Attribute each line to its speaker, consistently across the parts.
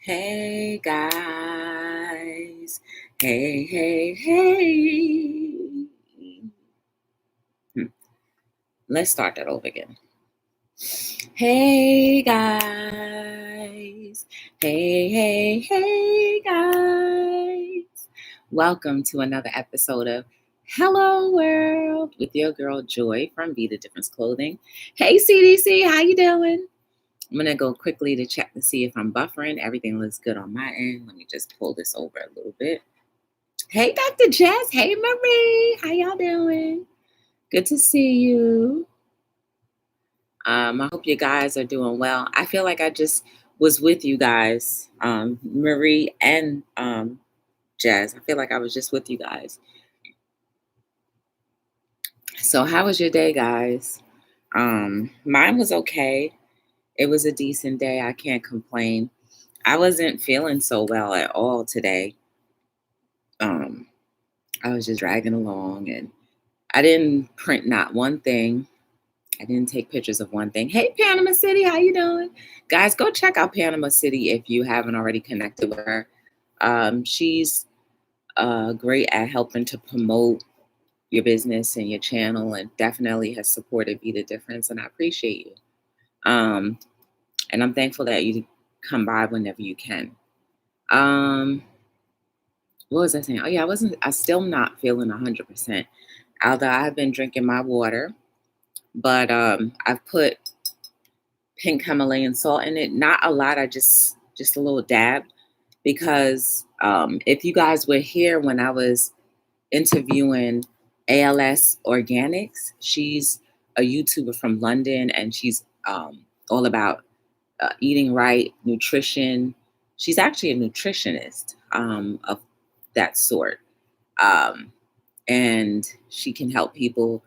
Speaker 1: Hey guys. Hey, hey, hey. Hmm. Let's start that over again. Hey guys. Hey, hey, hey guys. Welcome to another episode of Hello World with your girl Joy from Be the Difference Clothing. Hey CDC, how you doing? I'm going to go quickly to check to see if I'm buffering. Everything looks good on my end. Let me just pull this over a little bit. Hey, Dr. Jess. Hey, Marie. How y'all doing? Good to see you. I hope you guys are doing well. I feel like I just was with you guys, Marie and Jess. I feel like I was just with you guys. So how was your day, guys? Mine was okay. It was a decent day. I can't complain. I wasn't feeling so well at all today. Um, I was just dragging along and I didn't print not one thing. I didn't take pictures of one thing. Hey, Panama City, how you doing? Guys, go check out Panama City if you haven't already connected with her. She's great at helping to promote your business and your channel and definitely has supported Be the Difference, and I appreciate you. And I'm thankful that you come by whenever you can. What was I saying? Oh yeah, I still not feeling 100%. Although I've been drinking my water, but I've put pink Himalayan salt in it. Not a lot, I just a little dab, because if you guys were here when I was interviewing ALS Organics, she's a YouTuber from London, and she's all about eating right, nutrition. She's actually a nutritionist of that sort. And she can help people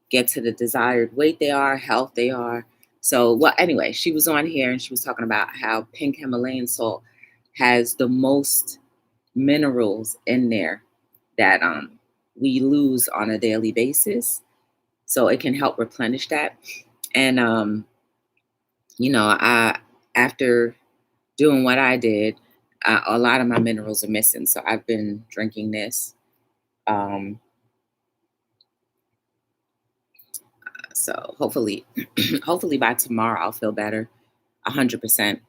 Speaker 1: get to the desired weight they are, health they are. So, well, anyway, she was on here and she was talking about how pink Himalayan salt has the most minerals in there that we lose on a daily basis. So it can help replenish that. And I after doing what I did, a lot of my minerals are missing. So I've been drinking this. So hopefully, hopefully by tomorrow I'll feel better, 100%.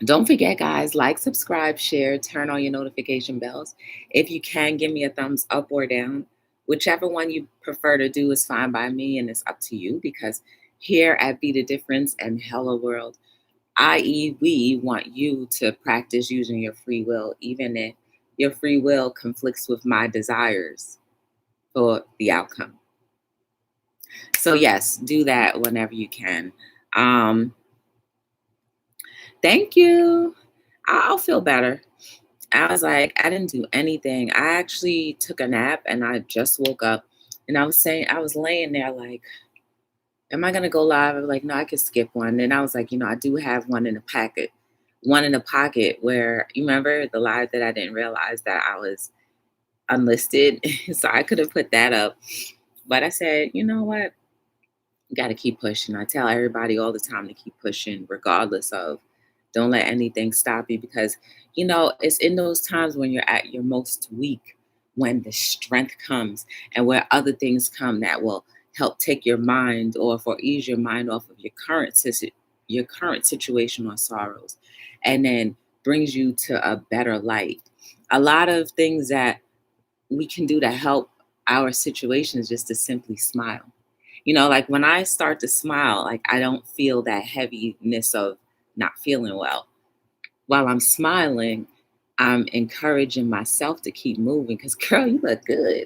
Speaker 1: Don't forget, guys, like, subscribe, share, turn on your notification bells. If you can, give me a thumbs up or down. Whichever one you prefer to do is fine by me, and it's up to you, because here at Be the Difference and Hello World, i.e., we want you to practice using your free will, even if your free will conflicts with my desires for the outcome. So yes, do that whenever you can. Thank you. I'll feel better. I was like, I didn't do anything. I actually took a nap and I just woke up, and I was laying there like, am I gonna go live? I was like, no, I could skip one. And I was like, I do have one in the pocket where, you remember the live that I didn't realize that I was unlisted. So I could have put that up. But I said, you know what? Got to keep pushing. I tell everybody all the time to keep pushing, regardless of, don't let anything stop you, because, it's in those times when you're at your most weak, when the strength comes and where other things come that will help take your mind off or ease your mind off of your current situation or sorrows, and then brings you to a better light. A lot of things that we can do to help our situations just to simply smile. Like when I start to smile, like I don't feel that heaviness of not feeling well. While I'm smiling, I'm encouraging myself to keep moving because, girl, you look good.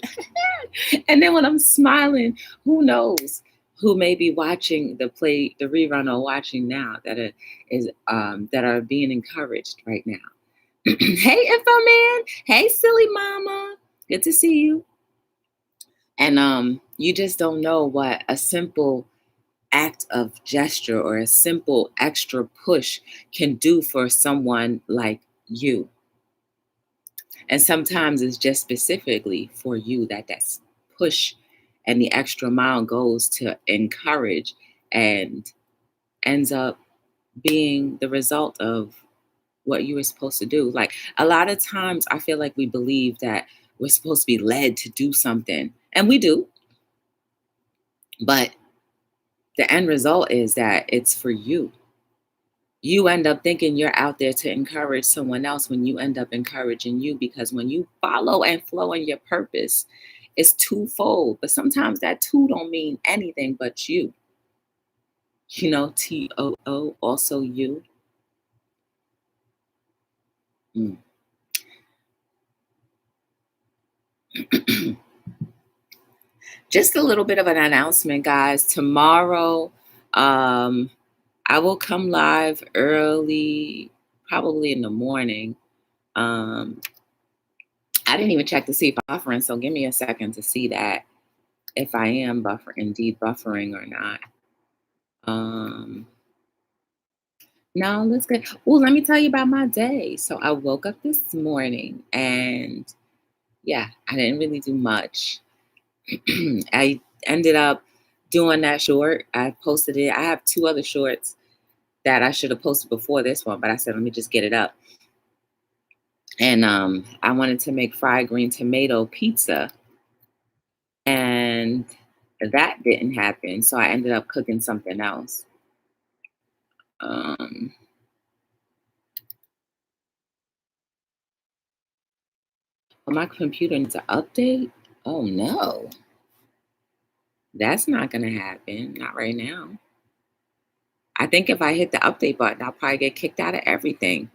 Speaker 1: And then when I'm smiling, who knows who may be watching the rerun or watching now that are being encouraged right now. Hey, Info Man. Hey, silly mama. Good to see you. And you just don't know what a simple act of gesture or a simple extra push can do for someone like you. And sometimes it's just specifically for you that's push and the extra mile goes to encourage and ends up being the result of what you were supposed to do. Like a lot of times I feel like we believe that we're supposed to be led to do something, and we do, but the end result is that it's for you. You end up thinking you're out there to encourage someone else when you end up encouraging you, because when you follow and flow in your purpose, it's twofold. But sometimes that two don't mean anything but you. TOO, also you. Mm. Just a little bit of an announcement, guys. Tomorrow, um, I will come live early, probably in the morning. Um, I didn't even check to see if I'm buffering, so give me a second to see that if I am indeed buffering or not. Um, no, let's go. Well, let me tell you about my day. So I woke up this morning and yeah, I didn't really do much. I ended up doing that short. I posted it. I have two other shorts that I should have posted before this one, but I said, let me just get it up. And I wanted to make fried green tomato pizza, and that didn't happen. So I ended up cooking something else. Um, my computer needs an update. Oh no, that's not gonna happen. Not right now. I think if I hit the update button, I'll probably get kicked out of everything.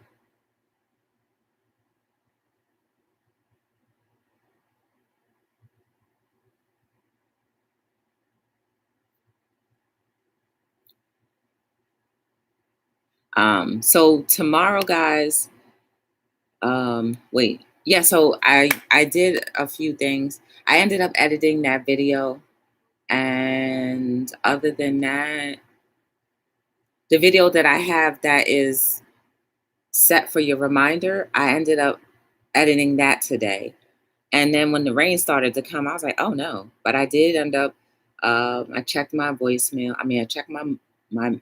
Speaker 1: So tomorrow, guys, wait. Yeah, so I did a few things. I ended up editing that video, and other than that, the video that I have that is set for your reminder, I ended up editing that today. And then when the rain started to come, I was like, oh no. But I did end up I checked my voicemail. I mean, I checked my my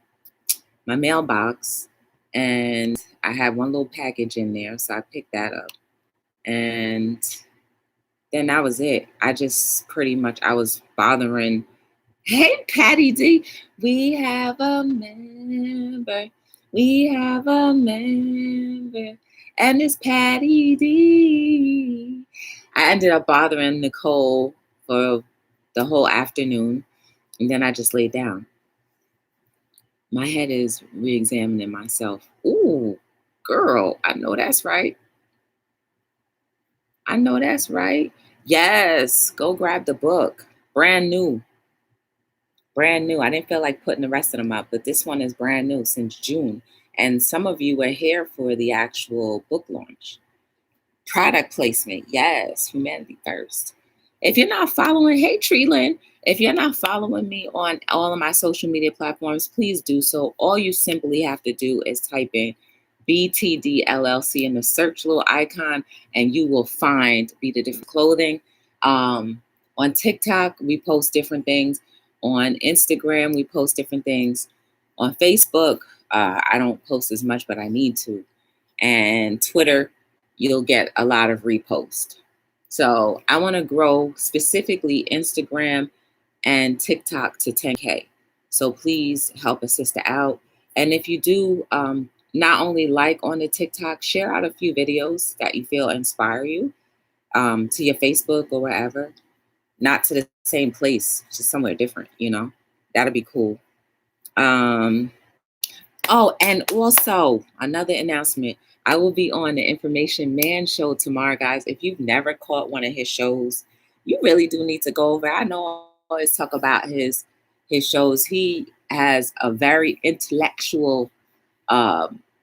Speaker 1: mailbox, and I had one little package in there, so I picked that up. And then that was it. I just pretty much I was bothering. Hey, Patty D, we have a member. We have a member, and it's Patty D. I ended up bothering Nicole for the whole afternoon, and then I just laid down. My head is re-examining myself. Ooh, girl, I know that's right. I know that's right. Yes, go grab the book. Brand new. Brand new. I didn't feel like putting the rest of them up, but this one is brand new since June. And some of you were here for the actual book launch. Product placement. Yes, humanity first. If you're not following, hey Treeland, if you're not following me on all of my social media platforms, please do so. All you simply have to do is type in BTD in the search little icon, and you will find Be the Different Clothing. On TikTok, we post different things. On Instagram, we post different things. On Facebook, I don't post as much, but I need to. And Twitter, you'll get a lot of reposts. So I want to grow specifically Instagram and TikTok to 10K. So please help a sister out. And if you do, not only like on the TikTok, share out a few videos that you feel inspire you to your Facebook or wherever, not to the same place, just somewhere different, that'd be cool. Oh, and also another announcement. I will be on the Information Man show tomorrow, guys. If you've never caught one of his shows, you really do need to go over. I know I always talk about his shows. He has a very intellectual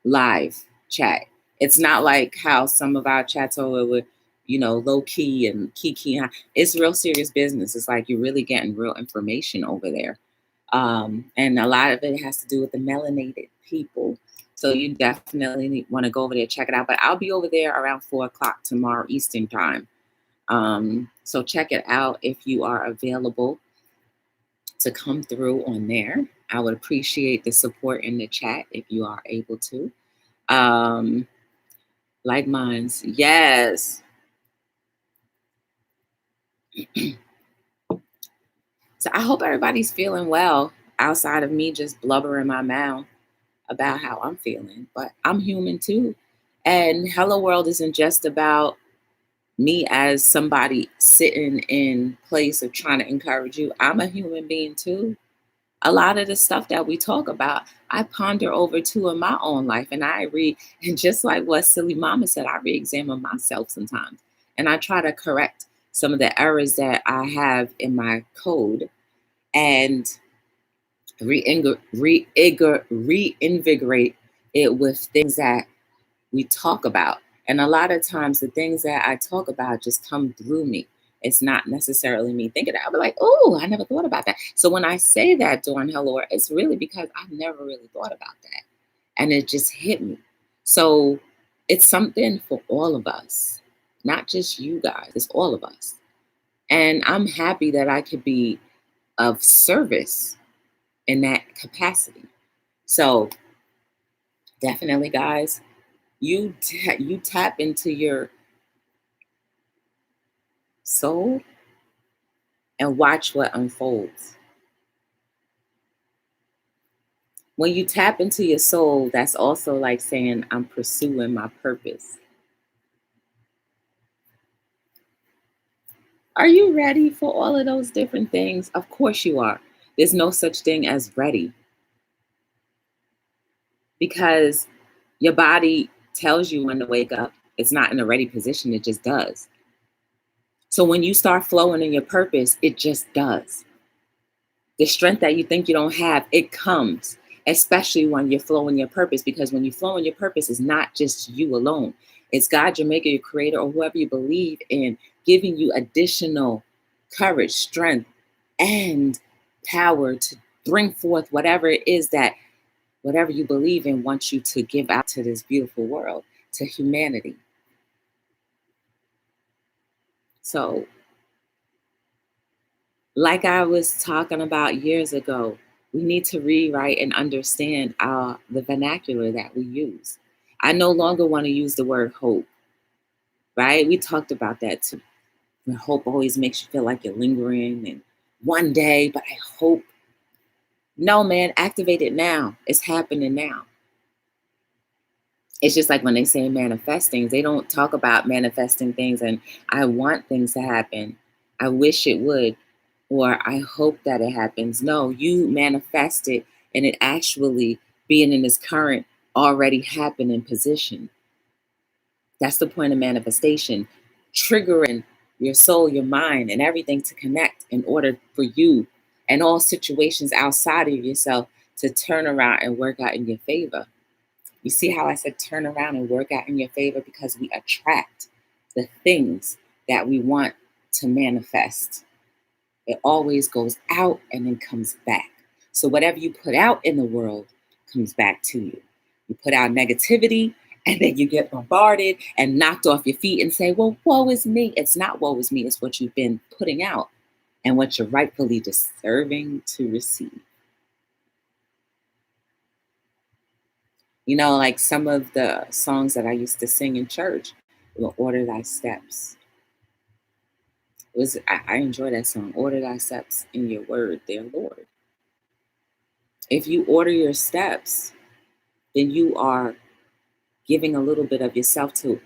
Speaker 1: live chat. It's not like how some of our chats are with, low key and key. It's real serious business. It's like you're really getting real information over there. And a lot of it has to do with the melanated people. So you definitely want to go over there, check it out. But I'll be over there around 4 o'clock tomorrow Eastern time. So check it out if you are available to come through on there. I would appreciate the support in the chat if you are able to. Um, like mine's. Yes. So I hope everybody's feeling well outside of me just blubbering my mouth about how I'm feeling. But I'm human too. And Hello World isn't just about me as somebody sitting in place of trying to encourage you. I'm a human being too. A lot of the stuff that we talk about, I ponder over too in my own life. And I read, and just like what Silly Mama said, I re-examine myself sometimes. And I try to correct some of the errors that I have in my code and reinvigorate it with things that we talk about. And a lot of times the things that I talk about just come through me. It's not necessarily me thinking that. I'll be like, oh, I never thought about that. So when I say that during Hello, it's really because I've never really thought about that. And it just hit me. So it's something for all of us, not just you guys, it's all of us. And I'm happy that I could be of service in that capacity. So definitely, guys, you tap into your soul and watch what unfolds. When you tap into your soul, that's also like saying, I'm pursuing my purpose. Are you ready for all of those different things? Of course you are. There's no such thing as ready because your body tells you when to wake up. It's not in a ready position, it just does. So when you start flowing in your purpose, it just does. The strength that you think you don't have, it comes, especially when you're flowing your purpose, because when you flow in your purpose, it's not just you alone. It's God, your maker, your creator, or whoever you believe in, giving you additional courage, strength, and power to bring forth whatever it is that whatever you believe in wants you to give out to this beautiful world, to humanity. So, like I was talking about years ago, we need to rewrite and understand the vernacular that we use. I no longer want to use the word hope, right? We talked about that too. And hope always makes you feel like you're lingering and one day, but I hope. No, man, activate it now. It's happening now. It's just like when they say manifest things, they don't talk about manifesting things and I want things to happen. I wish it would, or I hope that it happens. No, you manifest it and it actually being in this current already happening position. That's the point of manifestation, triggering your soul, your mind, and everything to connect in order for you and all situations outside of yourself to turn around and work out in your favor. You see how I said turn around and work out in your favor because we attract the things that we want to manifest. It always goes out and then comes back. So whatever you put out in the world comes back to you. You put out negativity and then you get bombarded and knocked off your feet and say, well, woe is me. It's not woe is me. It's what you've been putting out and what you're rightfully deserving to receive. You know, like some of the songs that I used to sing in church will order thy steps. I enjoy that song, order thy steps in your word, dear Lord. If you order your steps, then you are giving a little bit of yourself to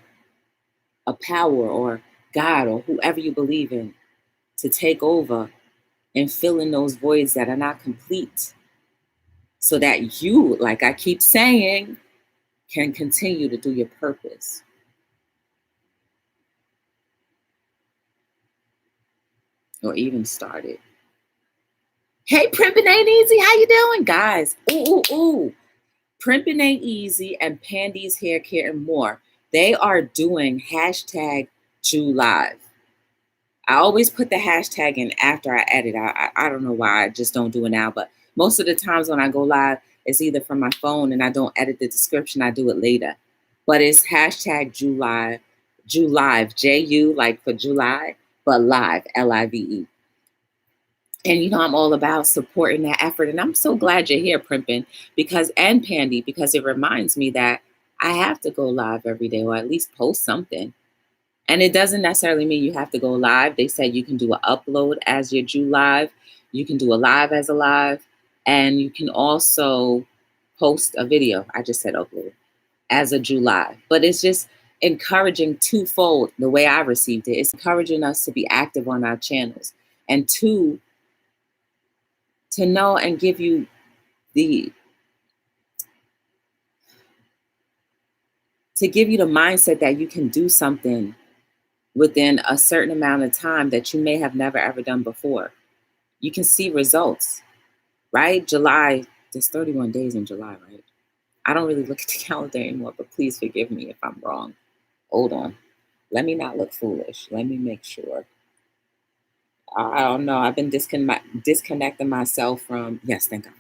Speaker 1: a power or God or whoever you believe in to take over and fill in those voids that are not complete so that you, like I keep saying, can continue to do your purpose. Or even start it. Hey, Primping Ain't Easy, how you doing, guys? Ooh. Primping Ain't Easy and Pandy's Hair Care and more. They are doing hashtag July. I always put the hashtag in after I edit. I don't know why. I just don't do it now. But most of the times when I go live, it's either from my phone and I don't edit the description. I do it later. But it's hashtag July, Julive, J-U like for July, but live, L-I-V-E. And I'm all about supporting that effort. And I'm so glad you're here, Primpin, and Pandy, because it reminds me that I have to go live every day or at least post something. And it doesn't necessarily mean you have to go live. They said you can do an upload as your Jew live. You can do a live as a live. And you can also post a video. I just said upload as a Jew live. But it's just encouraging twofold the way I received it. It's encouraging us to be active on our channels. And two, to know and give you the mindset that you can do something within a certain amount of time that you may have never ever done before. You can see results, right? July, there's 31 days in July, right? I don't really look at the calendar anymore, but please forgive me if I'm wrong. Hold on. Let me not look foolish. Let me make sure. I don't know. I've been disconnecting myself from, yes, thank God.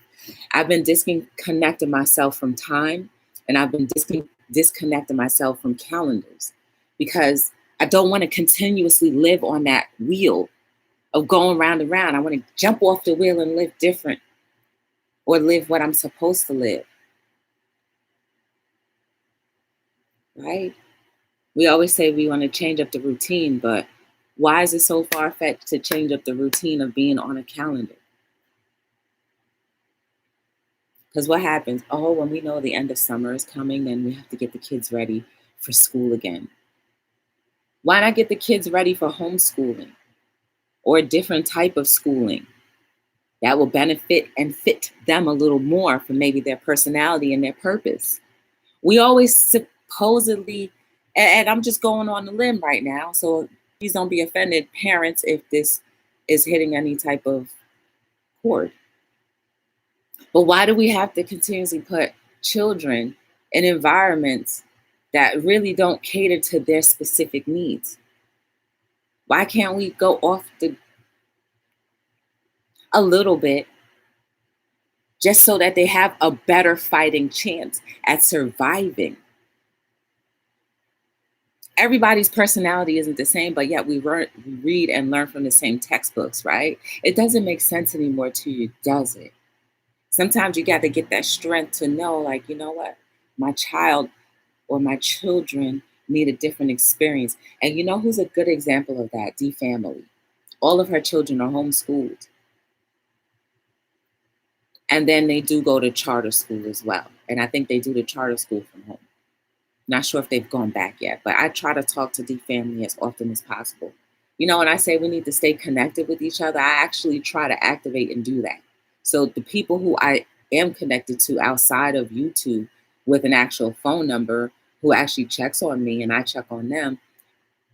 Speaker 1: I've been disconnecting myself from time, and I've been disconnecting myself from calendars because I don't want to continuously live on that wheel of going round and round. I want to jump off the wheel and live different or live what I'm supposed to live, right? We always say we want to change up the routine, but why is it so far-fetched to change up the routine of being on a calendar? Because what happens? Oh, when we know the end of summer is coming, then we have to get the kids ready for school again. Why not get the kids ready for homeschooling or a different type of schooling that will benefit and fit them a little more for maybe their personality and their purpose? We always supposedly, and I'm just going on the limb right now, so please don't be offended, parents, if this is hitting any type of chord. But why do we have to continuously put children in environments that really don't cater to their specific needs? Why can't we go off a little bit just so that they have a better fighting chance at surviving? Everybody's personality isn't the same, but yet we read and learn from the same textbooks, right? It doesn't make sense anymore to you, does it? Sometimes you got to get that strength to know, like, you know what? My child or my children need a different experience. And you know who's a good example of that? D Family. All of her children are homeschooled. And then they do go to charter school as well. And I think they do the charter school from home. Not sure if they've gone back yet, but I try to talk to D Family as often as possible. When I say we need to stay connected with each other, I actually try to activate and do that. So the people who I am connected to outside of YouTube with an actual phone number who actually checks on me and I check on them,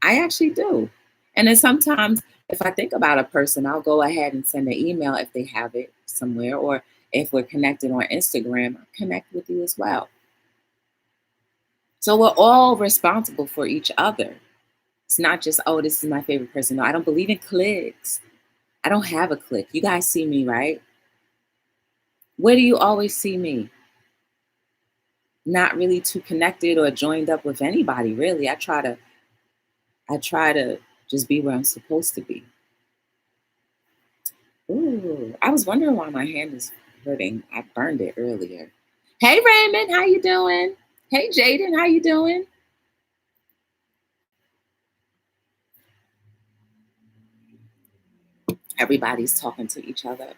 Speaker 1: I actually do. And then sometimes if I think about a person, I'll go ahead and send an email if they have it somewhere, or if we're connected on Instagram, I'll connect with you as well. So we're all responsible for each other. It's not just, oh, this is my favorite person. No, I don't believe in cliques. I don't have a clique. You guys see me, right? Where do you always see me? Not really too connected or joined up with anybody, really. I try to just be where I'm supposed to be. Ooh, I was wondering why my hand is hurting. I burned it earlier. Hey Raymond, how you doing? Hey Jaden, how you doing? Everybody's talking to each other.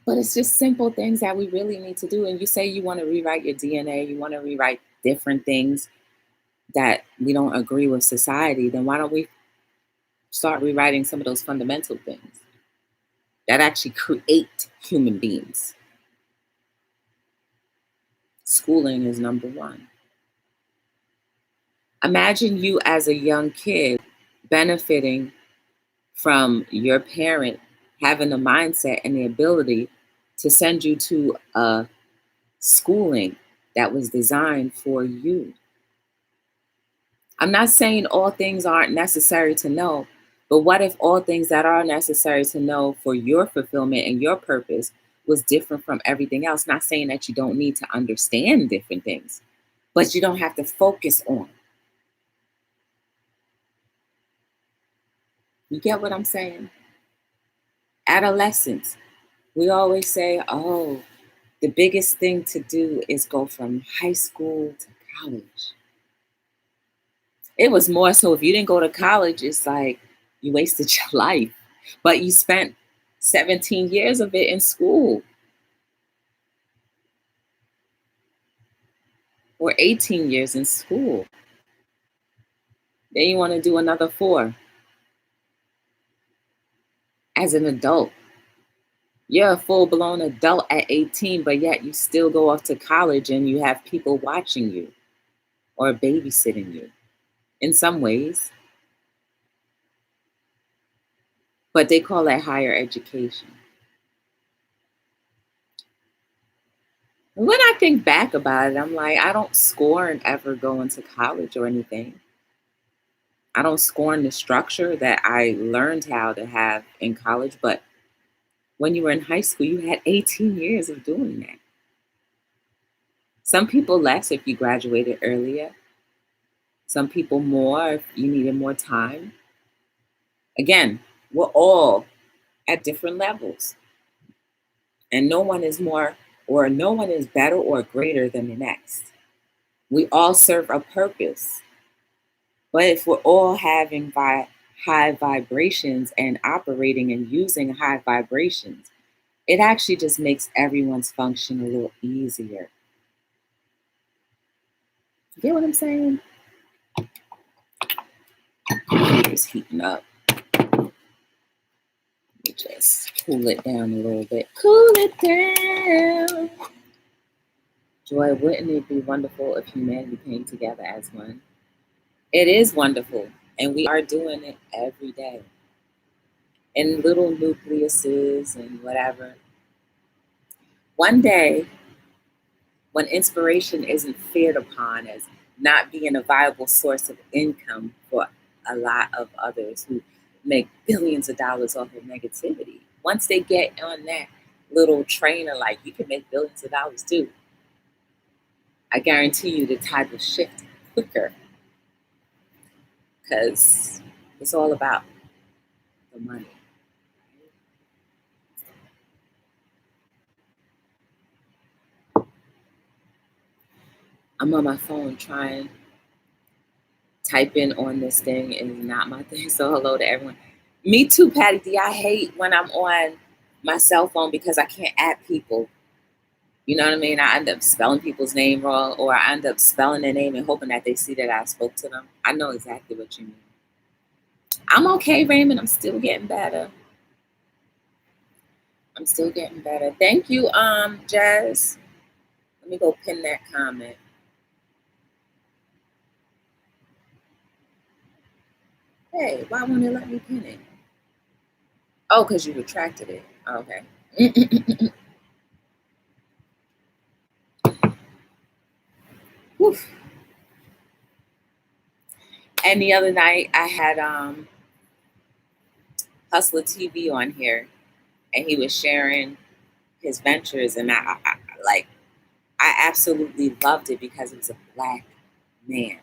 Speaker 1: But it's just simple things that we really need to do. And you say you want to rewrite your DNA, you want to rewrite different things that we don't agree with society, then why don't we start rewriting some of those fundamental things that actually create human beings? Schooling is number one. Imagine you as a young kid benefiting from your parent having the mindset and the ability to send you to a schooling that was designed for you. I'm not saying all things aren't necessary to know, but what if all things that are necessary to know for your fulfillment and your purpose was different from everything else? Not saying that you don't need to understand different things, but you don't have to focus on. You get what I'm saying? Adolescence. We always say, oh, the biggest thing to do is go from high school to college. It was more so if you didn't go to college, it's like you wasted your life. But you spent 17 years of it in school or 18 years in school. Then you want to do another 4 as an adult. You're a full blown adult at 18, but yet you still go off to college and you have people watching you or babysitting you in some ways. But they call that higher education. When I think back about it, I'm like, I don't scorn ever going to college or anything. I don't scorn the structure that I learned how to have in college, but when you were in high school, you had 18 years of doing that. Some people less if you graduated earlier, some people more if you needed more time. Again, we're all at different levels, and no one is more or no one is better or greater than the next. We all serve a purpose. But if we're all having high vibrations and operating and using high vibrations, it actually just makes everyone's function a little easier. You get what I'm saying? It's heating up. Let me just cool it down a little bit. Cool it down. Joy, wouldn't it be wonderful if humanity came together as one? It is wonderful, and we are doing it every day in little nucleuses and whatever. One day, when inspiration isn't feared upon as not being a viable source of income for a lot of others who make billions of dollars off of negativity. Once they get on that little train of like, you can make billions of dollars too, I guarantee you the tide will shift quicker because it's all about the money. I'm on my phone trying typing on this thing is not my thing. So hello to everyone. Me too, Patty D. I hate when I'm on my cell phone because I can't add people. You know what I mean? I end up spelling people's name wrong, or I end up spelling their name and hoping that they see that I spoke to them. I know exactly what you mean. I'm okay, Raymond. I'm still getting better. I'm still getting better. Thank you, Jazz. Let me go pin that comment. Hey, why won't it let me pin it? Oh, because you retracted it. Okay. And the other night I had Hustler TV on here, and he was sharing his ventures, and I absolutely loved it because it was a black man.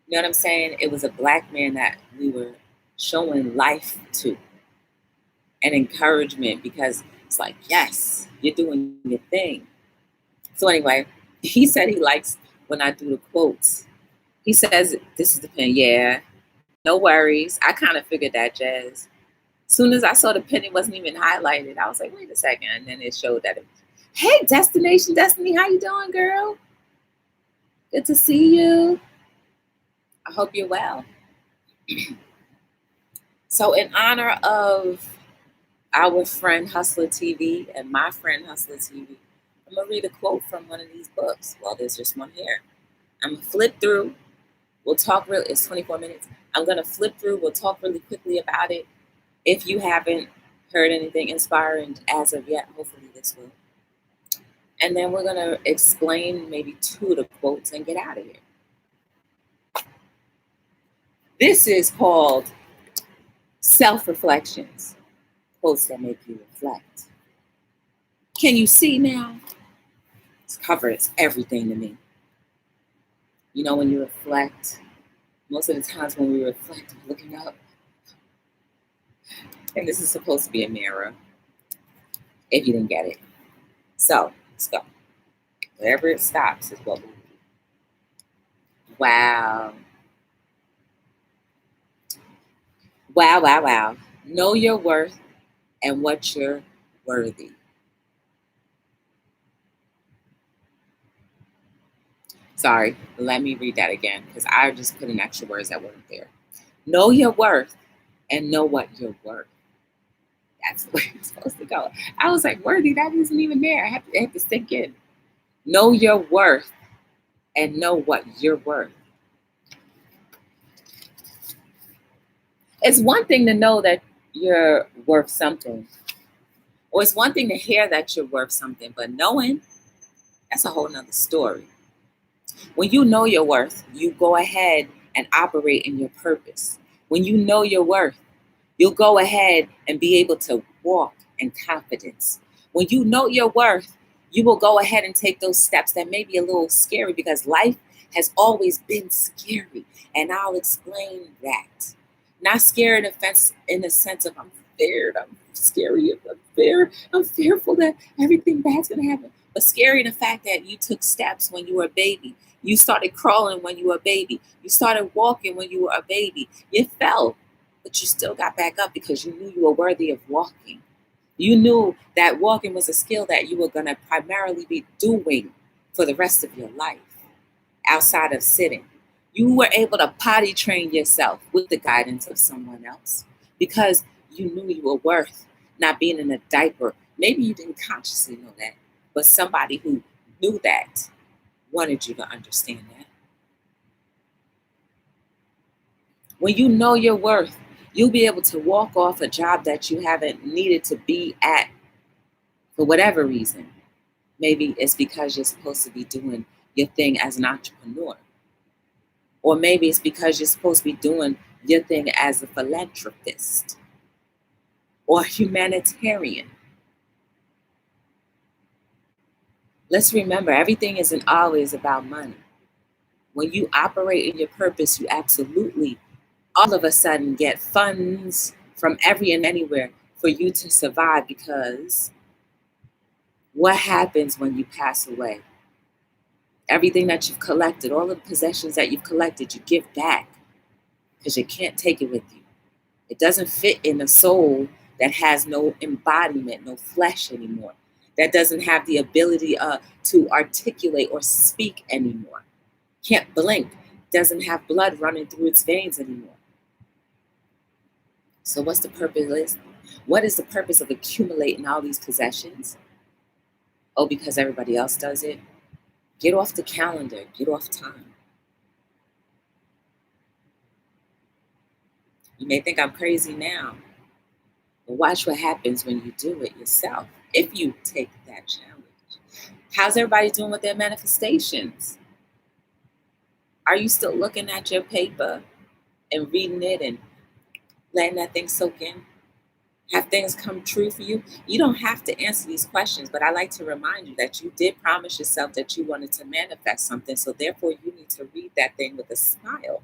Speaker 1: You know what I'm saying? It was a black man that we were showing life to and encouragement because it's like, yes, you're doing your thing. So anyway, he said he likes when I do the quotes. He says, this is the pen. Yeah, no worries. I kind of figured that, Jazz. As soon as I saw the pen, it wasn't even highlighted. I was like, wait a second. And then it showed that it was, hey, Destination Destiny, how you doing, girl? Good to see you. I hope you're well. So in honor of our friend Hustler TV and my friend Hustler TV, I'm going to read a quote from one of these books. Well, there's just one here. I'm going to flip through. We'll talk real. It's 24 minutes. I'm going to flip through. We'll talk really quickly about it. If you haven't heard anything inspiring as of yet, hopefully this will. And then we're going to explain maybe 2 of the quotes and get out of here. This is called Self-Reflections, quotes that make you reflect. Can you see now? This covers everything to me. You know, when you reflect, most of the times when we reflect, we're looking up. And this is supposed to be a mirror, if you didn't get it. So let's go. Wherever it stops is what we do. Wow. Wow, wow, wow. Know your worth and what you're worthy. Sorry, let me read that again because I just put in extra words that weren't there. Know your worth and know what you're worth. That's the way it's supposed to go. I was like, worthy, that isn't even there. I have to sink in. Know your worth and know what you're worth. It's one thing to know that you're worth something, or it's one thing to hear that you're worth something, but knowing, that's a whole nother story. When you know your worth, you go ahead and operate in your purpose. When you know your worth, you'll go ahead and be able to walk in confidence. When you know your worth, you will go ahead and take those steps that may be a little scary because life has always been scary. And I'll explain that. Not scared in the sense of I'm scared, I'm scary, I'm fear, I'm fearful that everything bad's gonna happen. But scary in the fact that you took steps when you were a baby. You started crawling when you were a baby. You started walking when you were a baby. You fell, but you still got back up because you knew you were worthy of walking. You knew that walking was a skill that you were going to primarily be doing for the rest of your life outside of sitting. You were able to potty train yourself with the guidance of someone else because you knew you were worth not being in a diaper. Maybe you didn't consciously know that, but somebody who knew that wanted you to understand that. When you know your worth, you'll be able to walk off a job that you haven't needed to be at for whatever reason. Maybe it's because you're supposed to be doing your thing as an entrepreneur. Or maybe it's because you're supposed to be doing your thing as a philanthropist or humanitarian. Let's remember, everything isn't always about money. When you operate in your purpose, you absolutely all of a sudden get funds from every and anywhere for you to survive because what happens when you pass away? Everything that you've collected, all the possessions that you've collected, you give back because you can't take it with you. It doesn't fit in a soul that has no embodiment, no flesh anymore, that doesn't have the ability to articulate or speak anymore, can't blink, doesn't have blood running through its veins anymore. So what's the purpose? What is the purpose of accumulating all these possessions? Oh, because everybody else does it? Get off the calendar. Get off time. You may think I'm crazy now, but watch what happens when you do it yourself, if you take that challenge. How's everybody doing with their manifestations? Are you still looking at your paper and reading it and letting that thing soak in? Have things come true for you? You don't have to answer these questions, but I like to remind you that you did promise yourself that you wanted to manifest something. So therefore, you need to read that thing with a smile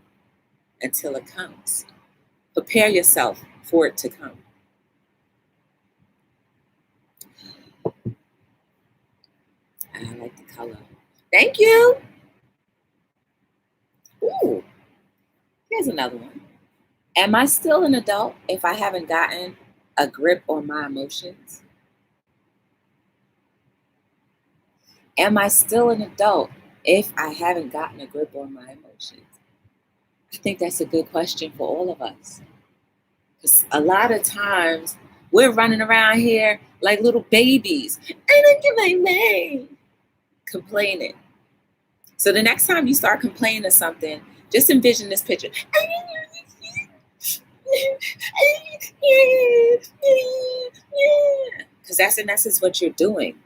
Speaker 1: until it comes. Prepare yourself for it to come. I like the color. Thank you. Ooh, here's another one. Am I still an adult if I haven't gotten a grip on my emotions? Am I still an adult if I haven't gotten a grip on my emotions? I think that's a good question for all of us. Because a lot of times we're running around here like little babies. I don't get my name. Complaining. So the next time you start complaining of something, just envision this picture. Because that's in essence what you're doing.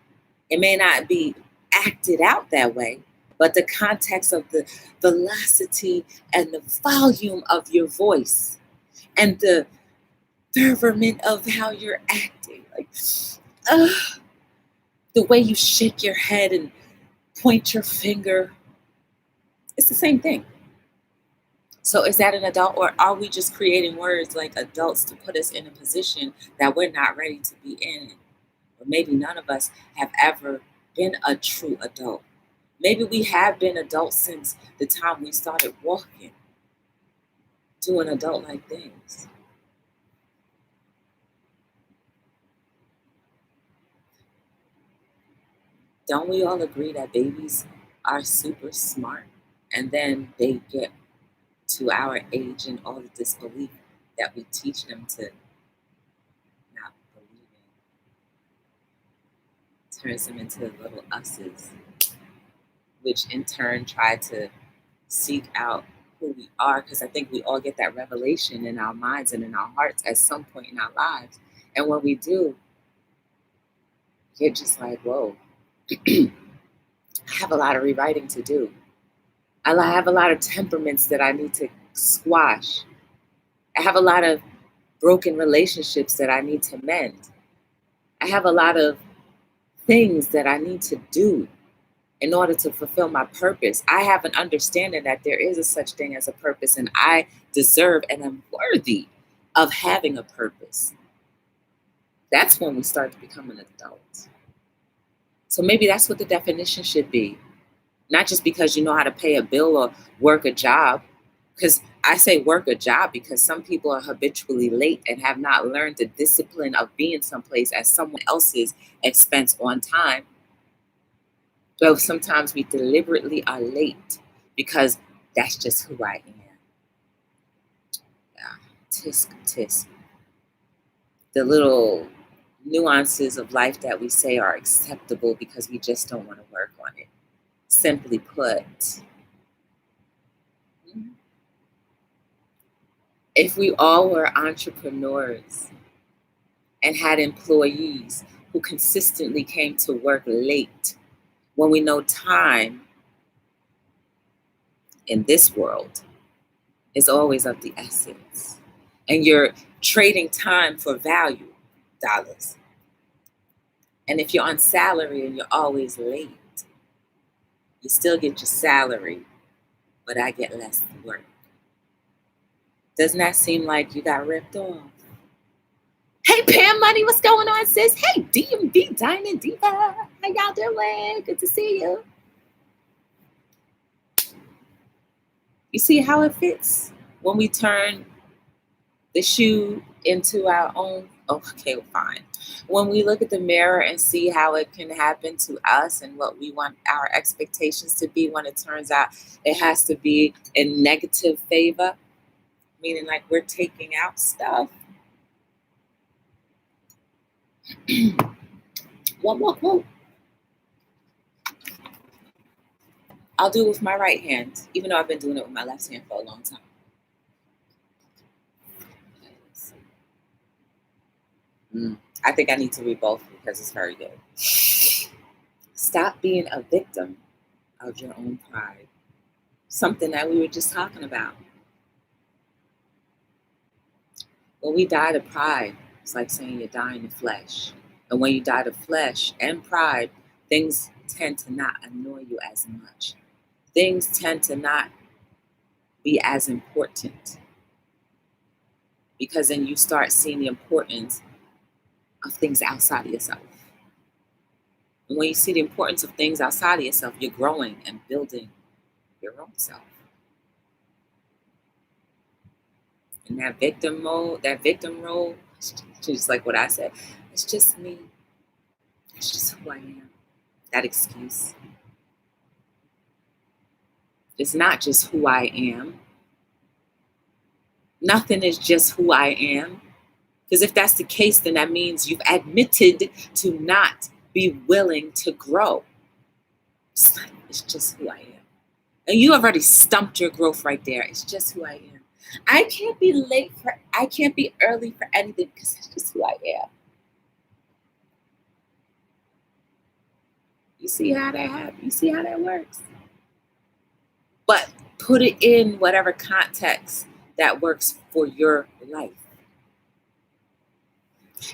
Speaker 1: It may not be acted out that way, but the context of the velocity and the volume of your voice and the fervor of how you're acting, like the way you shake your head and point your finger, it's the same thing. So is that an adult, or are we just creating words like adults to put us in a position that we're not ready to be in? Or maybe none of us have ever been a true adult. Maybe we have been adults since the time we started walking, doing adult like things. Don't we all agree that babies are super smart? And then they get to our age and all the disbelief that we teach them to not believe in turns them into little us's, which in turn try to seek out who we are, because I think we all get that revelation in our minds and in our hearts at some point in our lives. And when we do, you're just like, whoa, I have a lot of rewriting to do. I have a lot of temperaments that I need to squash. I have a lot of broken relationships that I need to mend. I have a lot of things that I need to do in order to fulfill my purpose. I have an understanding that there is a such thing as a purpose, and I deserve and am worthy of having a purpose. That's when we start to become an adult. So maybe that's what the definition should be. Not just because you know how to pay a bill or work a job. Because I say work a job because some people are habitually late and have not learned the discipline of being someplace at someone else's expense on time. So sometimes we deliberately are late because that's just who I am. Yeah. Tisk, tisk. The little nuances of life that we say are acceptable because we just don't want to work on it. Simply put, if we all were entrepreneurs and had employees who consistently came to work late, when we know time in this world is always of the essence, and you're trading time for value, dollars. And if you're on salary and you're always late, you still get your salary, but I get less work. Doesn't that seem like you got ripped off? Hey, Pam Money, what's going on, sis? Hey, DMV Diamond Diva, how y'all doing? Good to see you. You see how it fits when we turn the shoe into our own. Okay, fine. When we look at the mirror and see how it can happen to us and what we want our expectations to be, when it turns out it has to be in negative favor, meaning like we're taking out stuff. One more quote. I'll do it with my right hand, even though I've been doing it with my left hand for a long time. I think I need to read both because it's very good. Stop being a victim of your own pride. Something that we were just talking about. When we die to pride, it's like saying you're dying to flesh. And when you die to flesh and pride, things tend to not annoy you as much. Things tend to not be as important. Because then you start seeing the importance of things outside of yourself. And when you see the importance of things outside of yourself, you're growing and building your own self. And that victim mode, that victim role, just like what I said, it's just me. It's just who I am. That excuse. It's not just who I am. Nothing is just who I am. Because if that's the case, then that means you've admitted to not be willing to grow. It's just who I am. And you already stumped your growth right there. It's just who I am. I can't be early for anything because it's just who I am. You see how that happens? You see how that works? But put it in whatever context that works for your life.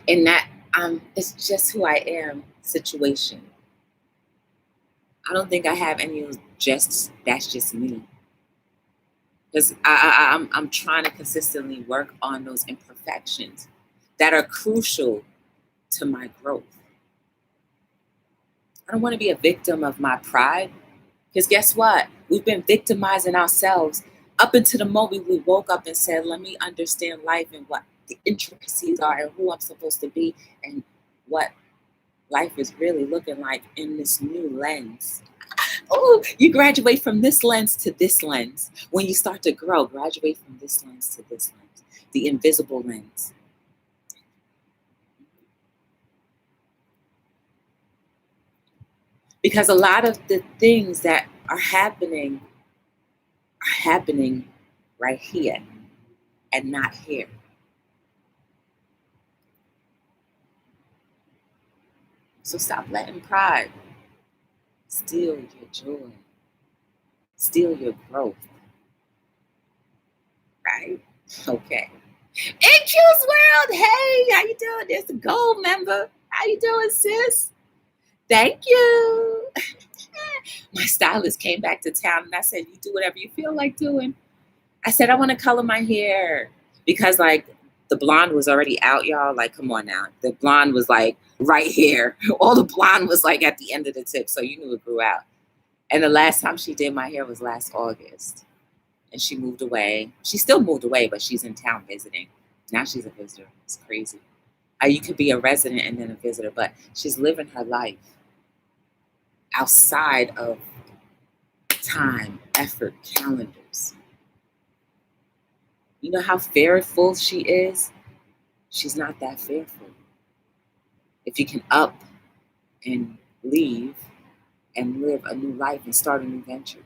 Speaker 1: In that it's just who I am situation. I don't think I have any of that's just me. because I'm trying to consistently work on those imperfections that are crucial to my growth. I don't want to be a victim of my pride, because guess what? We've been victimizing ourselves up until the moment we woke up and said, let me understand life and what the intricacies are and who I'm supposed to be and what life is really looking like in this new lens. Oh, you graduate from this lens to this lens. When you start to grow, graduate from this lens to this lens, the invisible lens. Because a lot of the things that are happening right here and not here. So stop letting pride steal your joy, steal your growth, right? Okay. NQ's World, hey, how you doing? There's a gold member. How you doing, sis? Thank you. My stylist came back to town and I said, you do whatever you feel like doing. I said, I want to color my hair because like the blonde was already out, y'all. Like, come on now. The blonde was like right here. All the blonde was like at the end of the tip. So you knew it grew out. And the last time she did my hair was last August. And she moved away. She still moved away, but she's in town visiting. Now she's a visitor. It's crazy. You could be a resident and then a visitor, but she's living her life outside of time, effort, calendars. You know how fearful she is? She's not that fearful. If you can up and leave and live a new life and start a new venture.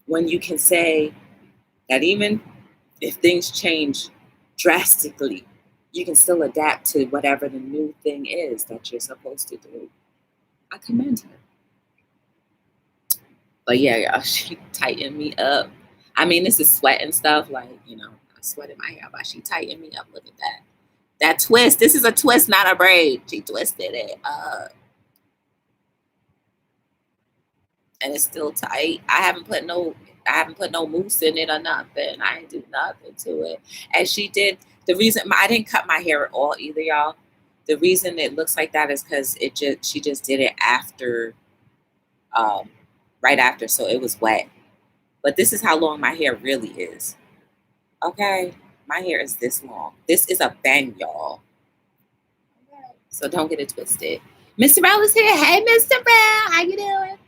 Speaker 1: When you can say that even if things change drastically, you can still adapt to whatever the new thing is that you're supposed to do. I commend her. But yeah, y'all, she tightened me up. I mean, this is sweat and stuff. Like, I sweated my hair, but she tightened me up. Look at that. That twist. This is a twist, not a braid. She twisted it up. And it's still tight. I haven't put no mousse in it or nothing. I didn't do nothing to it. And she did the reason I didn't cut my hair at all either, y'all. The reason it looks like that is because she just did it after, right after, so it was wet. But this is how long my hair really is. Okay, my hair is this long. This is a bang, y'all. Okay. So don't get it twisted. Mr. Brown is here. Hey, Mr. Brown, how you doing?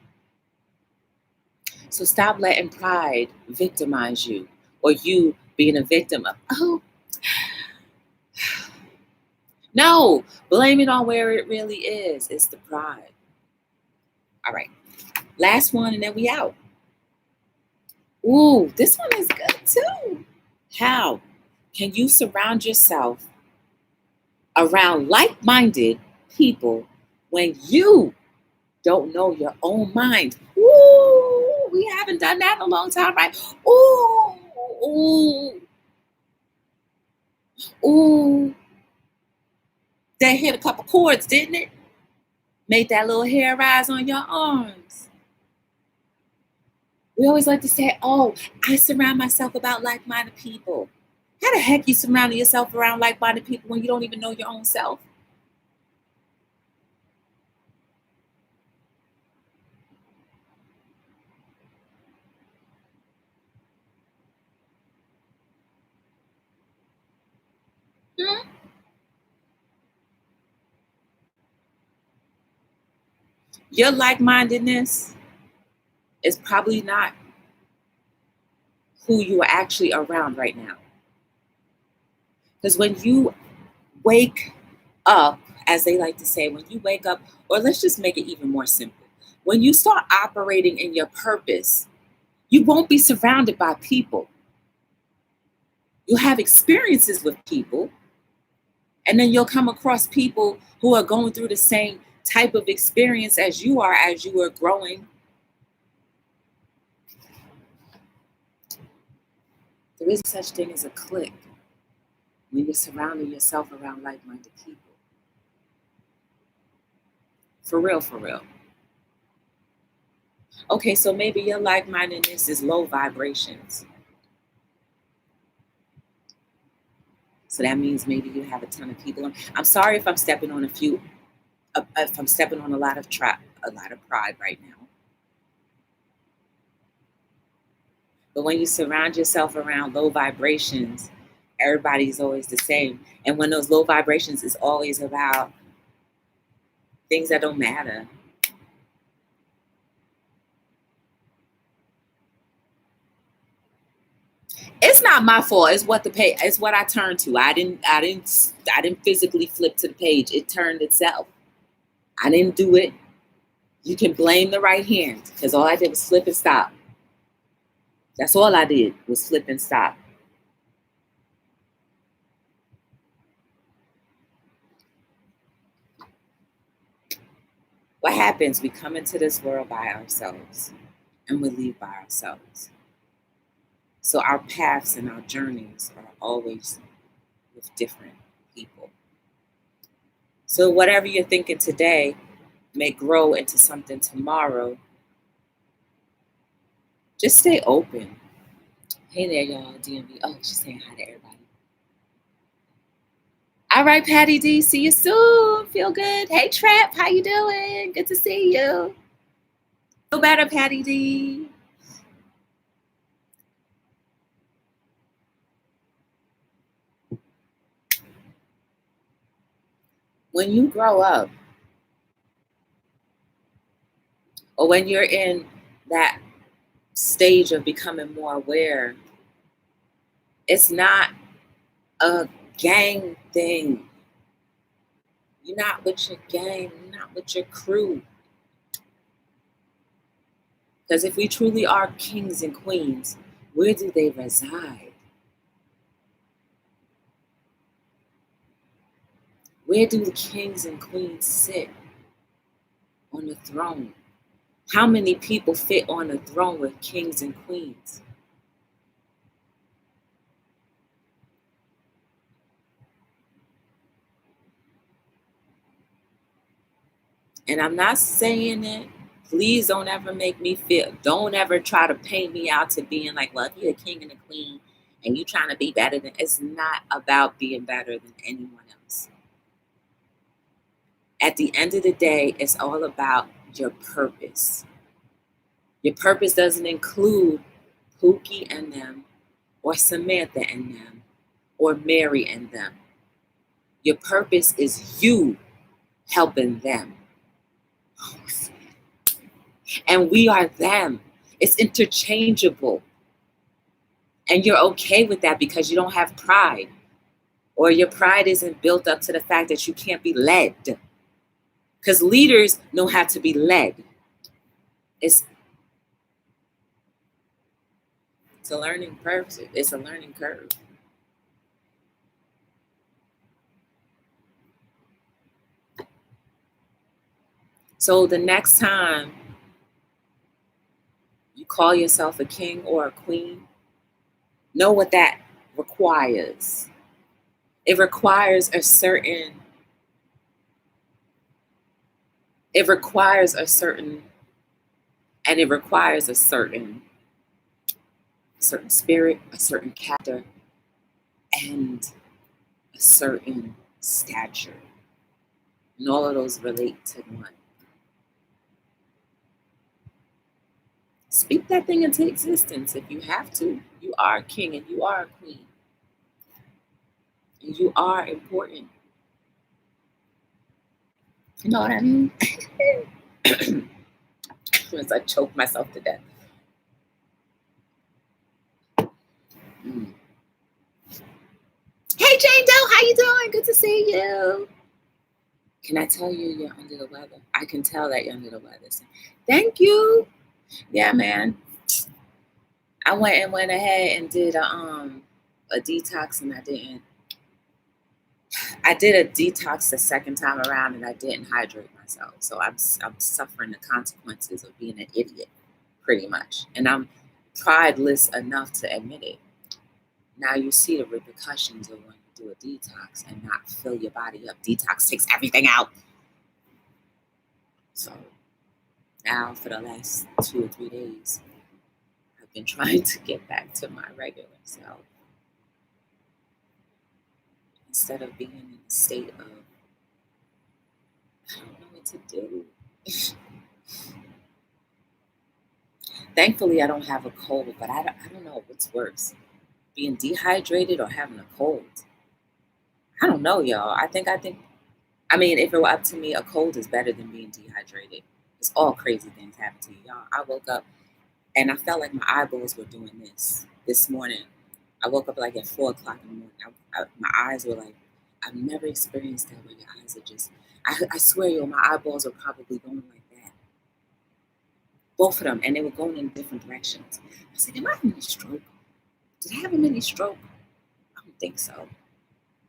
Speaker 1: So stop letting pride victimize you or you being a victim of, oh, no, blame it on where it really is. It's the pride. All right. Last one and then we out. Ooh, this one is good too. How can you surround yourself around like-minded people when you don't know your own mind? Ooh, we haven't done that in a long time, right? Ooh, ooh, ooh. That hit a couple chords, didn't it? Made that little hair rise on your arms. We always like to say, oh, I surround myself about like-minded people. How the heck you surrounding yourself around like-minded people when you don't even know your own self? Hmm? Your like-mindedness is probably not who you are actually around right now. Because when you wake up, as they like to say, when you wake up, or let's just make it even more simple, when you start operating in your purpose, you won't be surrounded by people. You'll have experiences with people, and then you'll come across people who are going through the same type of experience as you are growing. There is such thing as a clique when you're surrounding yourself around like-minded people. For real, for real. Okay, so maybe your like-mindedness is low vibrations. So that means maybe you have a ton of people. I'm sorry if I'm stepping on if I'm stepping on a lot of pride right now. But when you surround yourself around low vibrations, everybody's always the same. And when those low vibrations is always about things that don't matter. It's not my fault. It's what I turned to. I didn't physically flip to the page. It turned itself. I didn't do it. You can blame the right hand because all I did was flip and stop. That's all I did was flip and stop. What happens? We come into this world by ourselves and we leave by ourselves. So our paths and our journeys are always with different people. So whatever you're thinking today may grow into something tomorrow. Just stay open. Hey there, y'all, DMV. Oh, she's saying hi to everybody. All right, Patty D, see you soon. Feel good. Hey, Trap, how you doing? Good to see you. Feel better, Patty D. When you grow up, or when you're in that stage of becoming more aware, it's not a gang thing. You're not with your gang, you're not with your crew. Because if we truly are kings and queens, where do they reside? Where do the kings and queens sit on the throne? How many people fit on the throne with kings and queens? And I'm not saying it. Please don't ever make me don't ever try to paint me out to being like, well, if you're a king and a queen and you trying to be better than, it's not about being better than anyone else. At the end of the day, it's all about your purpose. Your purpose doesn't include Pookie and them, or Samantha and them, or Mary and them. Your purpose is you helping them. And we are them. It's interchangeable. And you're okay with that because you don't have pride. Or your pride isn't built up to the fact that you can't be led. Because leaders know how to be led. It's a learning curve. It's a learning curve. So the next time you call yourself a king or a queen, know what that requires. It requires a certain it requires a certain and it requires a certain spirit, a certain character, and a certain stature. And all of those relate to one. Speak that thing into existence if you have to. You are a king and you are a queen. And you are important. You know what I mean? As I choke myself to death. Mm. Hey Jane Doe, how you doing? Good to see you. Can I tell you you're under the weather? I can tell that you're under the weather. So, thank you. Yeah, man. I went ahead and did a detox, and I did a detox the second time around, and I didn't hydrate myself. So I'm suffering the consequences of being an idiot, pretty much. And I'm prideless enough to admit it. Now you see the repercussions of when you do a detox and not fill your body up. Detox takes everything out. So Now, for the last 2 or 3 days, I've been trying to get back to my regular self instead of being in a state of, I don't know what to do. Thankfully, I don't have a cold, but I don't know what's worse, being dehydrated or having a cold. I don't know, y'all. I mean, if it were up to me, a cold is better than being dehydrated. It's all crazy things happen to you, y'all. I woke up and I felt like my eyeballs were doing this morning. I woke up like at 4 o'clock in the morning. My eyes were like, I've never experienced that where your eyes are just, I swear, yo, my eyeballs were probably going like that. Both of them. And they were going in different directions. I said, am I having a stroke? Did I have a mini stroke? I don't think so.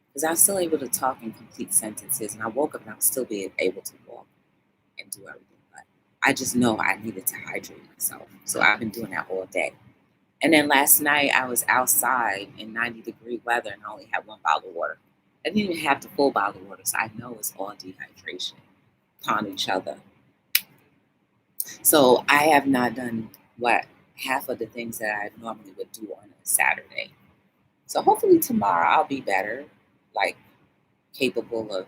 Speaker 1: Because I was still able to talk in complete sentences. And I woke up and I was still being able to walk and do everything. But I just know I needed to hydrate myself. So I've been doing that all day. And then last night I was outside in 90-degree weather and I only had one bottle of water. I didn't even have the full bottle of water, so I know it's all dehydration upon each other. So I have not done half of the things that I normally would do on a Saturday. So hopefully tomorrow I'll be better, like capable of,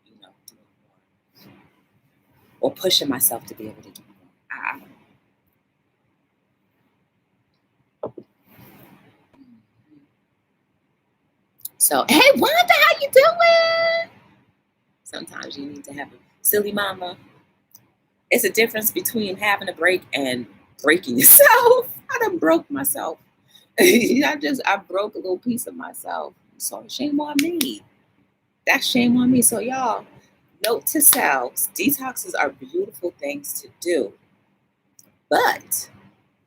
Speaker 1: doing more or pushing myself to be able to do more. I don't know. So, hey, Wanda, how you doing? Sometimes you need to have a silly mama. It's a difference between having a break and breaking yourself. I done broke myself. I broke a little piece of myself. So shame on me. That's shame on me. So y'all, note to selves, detoxes are beautiful things to do, but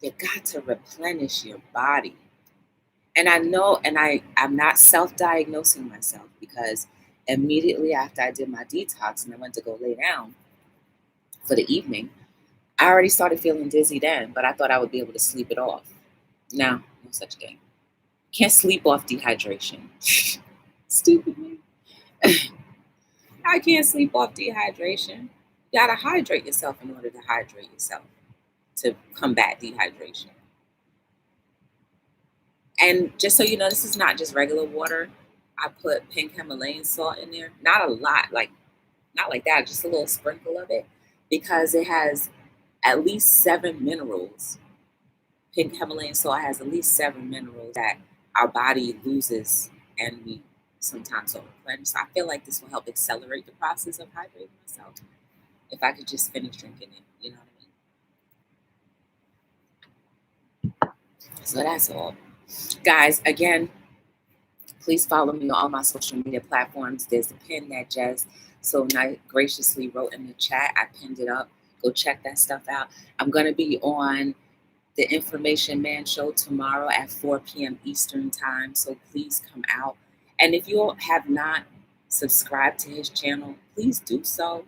Speaker 1: you got to replenish your body. And I know, and I'm not self-diagnosing myself because immediately after I did my detox and I went to go lay down for the evening, I already started feeling dizzy then, but I thought I would be able to sleep it off. No, no such thing. Can't sleep off dehydration. Stupid me. I can't sleep off dehydration. You gotta hydrate yourself in order to hydrate yourself to combat dehydration. And just so you know, this is not just regular water. I put pink Himalayan salt in there. Not a lot, like not like that, just a little sprinkle of it, because it has at least 7 minerals. Pink Himalayan salt has at least 7 minerals that our body loses and we sometimes don't replenish. So I feel like this will help accelerate the process of hydrating myself if I could just finish drinking it. You know what I mean? So that's all. Guys, again, please follow me on all my social media platforms. There's the pin that Jez so graciously wrote in the chat. I pinned it up. Go check that stuff out. I'm going to be on the Information Man show tomorrow at 4 p.m. Eastern time. So please come out. And if you have not subscribed to his channel, please do so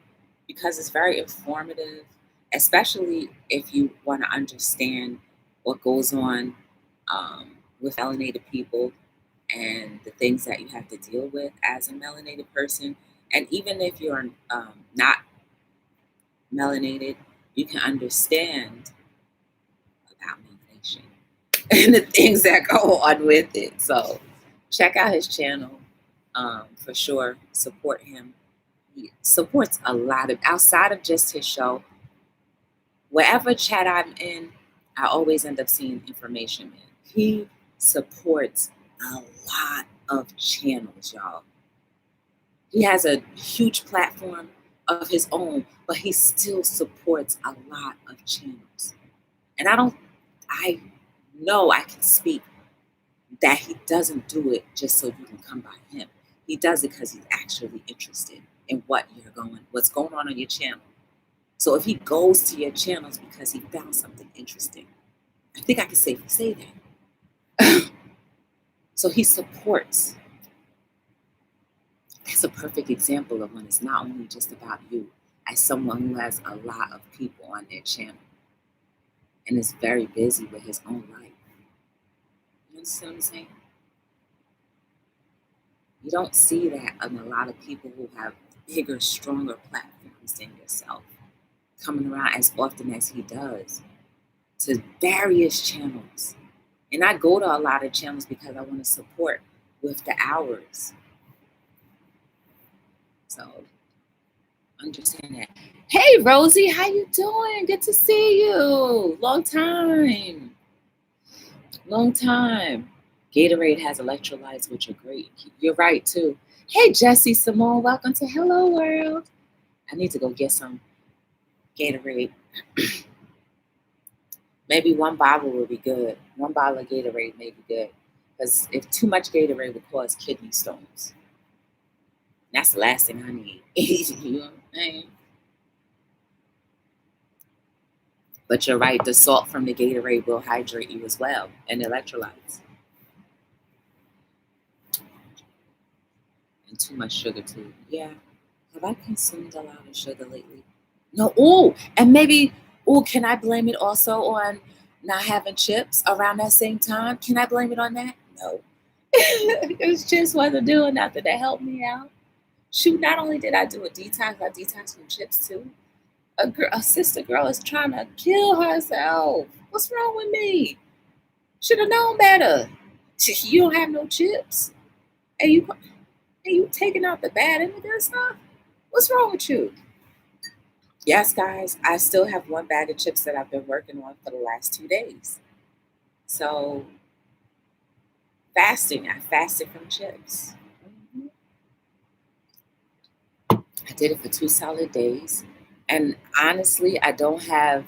Speaker 1: because it's very informative, especially if you want to understand what goes on with melanated people and the things that you have to deal with as a melanated person. And even if you're not melanated, you can understand about melanation and the things that go on with it. So check out his channel for sure. Support him. He supports a lot of, outside of just his show, wherever chat I'm in, I always end up seeing Information Man. He supports a lot of channels, y'all. He has a huge platform of his own, but he still supports a lot of channels. And I know I can speak that he doesn't do it just so you can come by him. He does it because he's actually interested in what's going on your channel. So if he goes to your channels because he found something interesting, I think I can safely say that. So he supports. That's a perfect example of when it's not only just about you, as someone who has a lot of people on their channel and is very busy with his own life. You understand what I'm saying? You don't see that in a lot of people who have bigger, stronger platforms than yourself. coming around as often as he does to various channels. And I go to a lot of channels because I want to support with the hours. So understand that. Hey Rosie, how you doing? Good to see you. Long time. Long time. Gatorade has electrolytes, which are great. You're right too. Hey Jesse Simone, welcome to Hello World. I need to go get some Gatorade. Maybe one bottle will be good. One bottle of Gatorade may be good. Because if too much Gatorade would cause kidney stones. That's the last thing I need. You know what I'm saying? But you're right, the salt from the Gatorade will hydrate you as well, and electrolytes. And too much sugar too. Yeah. Have I consumed a lot of sugar lately? No. Oh, and maybe, can I blame it also on not having chips around that same time? Can I blame it on that? No. Because chips wasn't doing nothing to help me out. Shoot, not only did I do a detox, I detoxed from chips too. A sister girl is trying to kill herself. What's wrong with me? Should have known better. You don't have no chips, and you taking out the bad and the good stuff. What's wrong with you? Yes, guys, I still have one bag of chips that I've been working on for the last 2 days. So fasting, I fasted from chips. Mhm. I did it for 2 solid days, and honestly, I don't have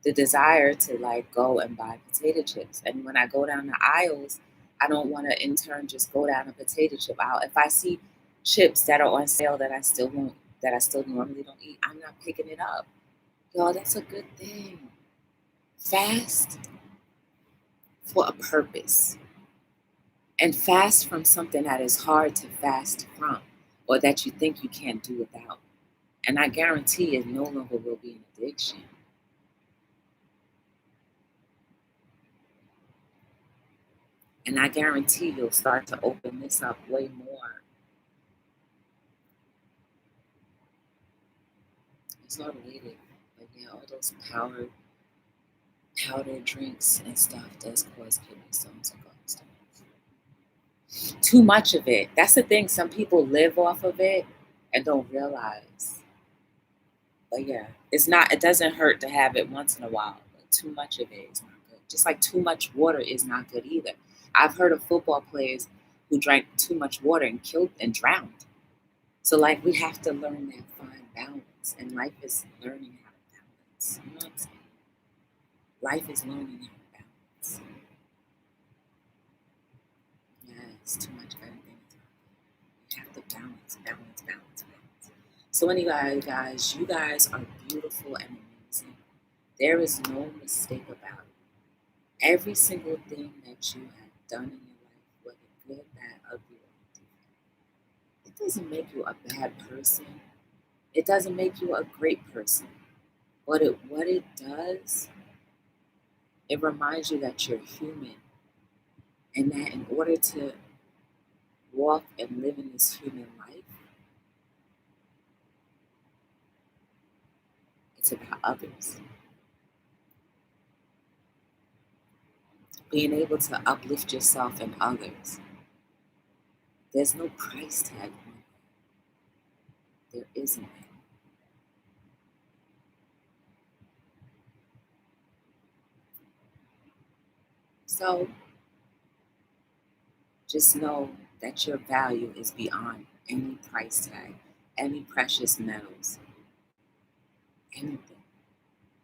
Speaker 1: the desire to like go and buy potato chips. And when I go down the aisles, I don't want to in turn just go down a potato chip aisle. If I see chips that are on sale that I still normally don't eat, I'm not picking it up. Y'all, that's a good thing. Fast for a purpose. And fast from something that is hard to fast from or that you think you can't do without. And I guarantee it no longer will be an addiction. And I guarantee you'll start to open this up way more. It's all related. But yeah, all those powder drinks and stuff does cause kidney stones and gallstones. Too much of it. That's the thing. Some people live off of it and don't realize. But yeah, it doesn't hurt to have it once in a while. But too much of it is not good. Just like too much water is not good either. I've heard of football players who drank too much water and killed and drowned. So like we have to learn that fine balance. And life is learning how to balance. You know what I'm saying? Life is learning how to balance. Yes, too much of everything is not good. You have to balance. So anyway, guys, you guys are beautiful and amazing. There is no mistake about it. Every single thing that you have done in your life, whether good, bad, ugly, or indifferent, it doesn't make you a bad person. It doesn't make you a great person. What it does, it reminds you that you're human and that in order to walk and live in this human life, it's about others. Being able to uplift yourself and others. There's no price tag on it. There isn't. So just know that your value is beyond any price tag, any precious metals, anything.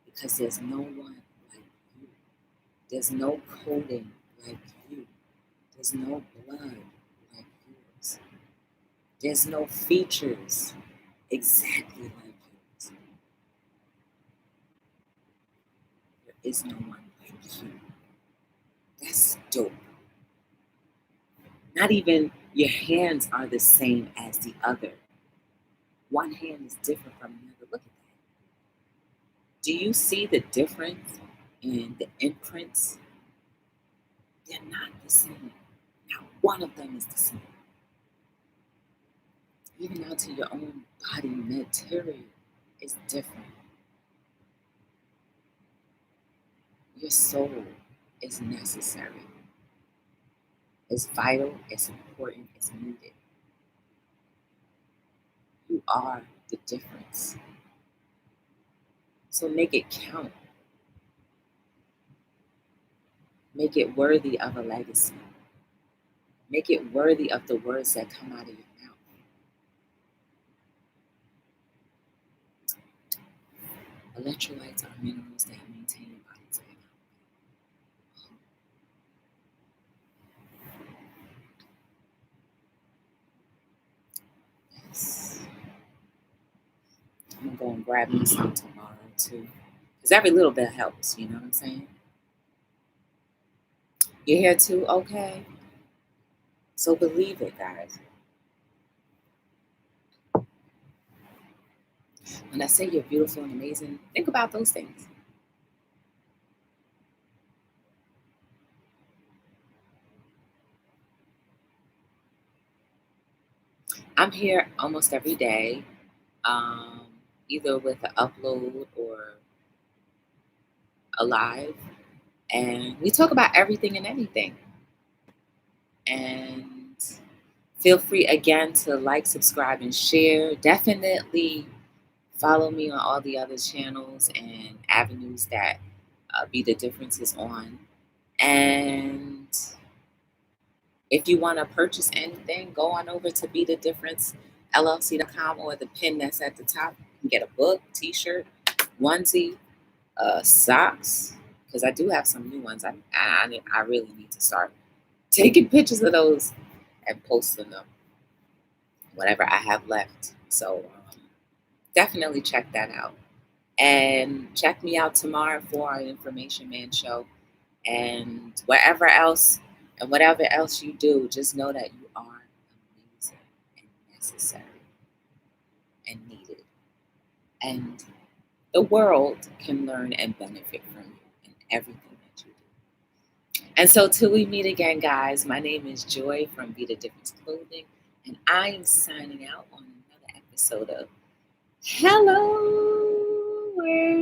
Speaker 1: Because there's no one like you. There's no coding like you. There's no blood like yours. There's no features exactly like yours. There is no one like you. That's dope. Not even your hands are the same as the other. One hand is different from the other. Look at that. Do you see the difference in the imprints? They're not the same. Not one of them is the same. Even down to your own body material is different. Your soul is necessary, it's vital, it's important, it's needed. You are the difference. So make it count. Make it worthy of a legacy. Make it worthy of the words that come out of your mouth. Electrolytes are minerals that maintain your body's Yes. I'm gonna go and grab me some tomorrow too. Because every little bit helps, you know what I'm saying? You're here too? Okay. So believe it, guys. When I say you're beautiful and amazing, think about those things. I'm here almost every day, um, either with an upload or a live, and we talk about everything and anything. And feel free again to like, subscribe, and share. Definitely follow me on all the other channels and avenues that Be the Difference is on. And if you want to purchase anything, go on over to Be the Difference LLC.com, or the pin that's at the top. You can get a book, t-shirt, onesie, socks, because I do have some new ones. I really need to start taking pictures of those and posting them, whatever I have left. So definitely check that out. And check me out tomorrow for our Information Man show. And whatever else you do, just know that you are amazing and necessary and needed. And the world can learn and benefit from you in everything that you do. And so till we meet again, guys, my name is Joy from Be the Difference Clothing, and I am signing out on another episode of Hello World.